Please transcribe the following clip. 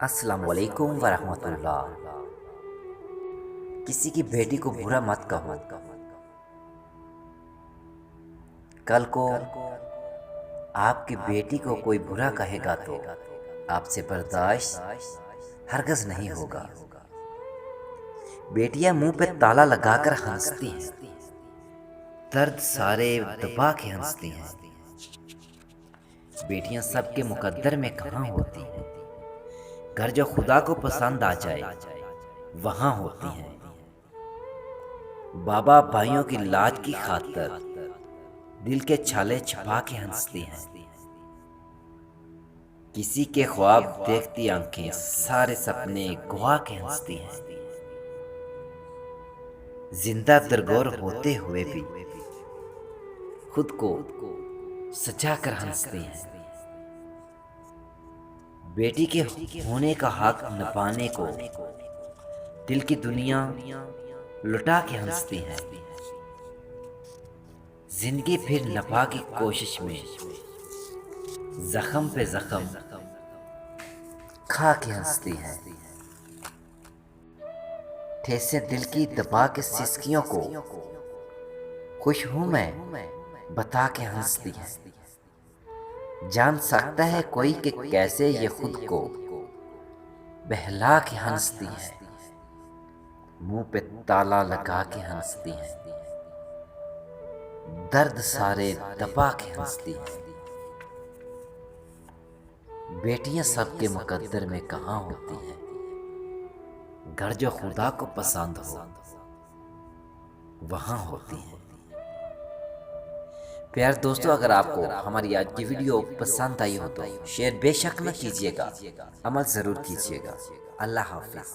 अस्सलाम वालेकुम वरहमतुल्लाह। किसी की बेटी को बुरा मत कहो। कल को आपकी बेटी को कोई बुरा कहेगा तो आपसे बर्दाश्त हरगिज़ नहीं होगा। बेटियां मुंह पे ताला लगाकर हंसती हैं, दर्द सारे दबा के हंसती हैं। बेटियां सबके मुकद्दर में कहाँ होती हैं, घर जो खुदा को पसंद आ जाए वहां होती हैं। बाबा भाइयों की लाज की खातिर दिल के छाले छुपा के हंसती हैं। किसी के ख्वाब देखती आंखें सारे सपने गुआ के हंसती हैं। जिंदा दरगोर होते हुए भी खुद को सजा कर हंसती हैं। बेटी के होने का हक न पाने को दिल की दुनिया लुटा के हंसती हैं। जिंदगी फिर नफा की कोशिश में जख्म पे जख्म खा के हंसती हैं। ठेसे दिल की दबा के सिसकियों को खुश हूं मैं बता के हंसती हैं। जान सकता है कोई कि कैसे ये खुद को बहला के हंसती हैं। मुंह पे ताला लगा के हंसती हैं, दर्द सारे दबा के हंसती हैं। बेटियां सबके मुकद्दर में कहाँ होती हैं, घर जो खुदा को पसंद हो वहां होती हैं। प्यार दोस्तों, अगर आपको हमारी आज की वीडियो पसंद आई हो तो शेयर बेशक न कीजिएगा, अमल ज़रूर कीजिएगा। अल्लाह हाफिज़।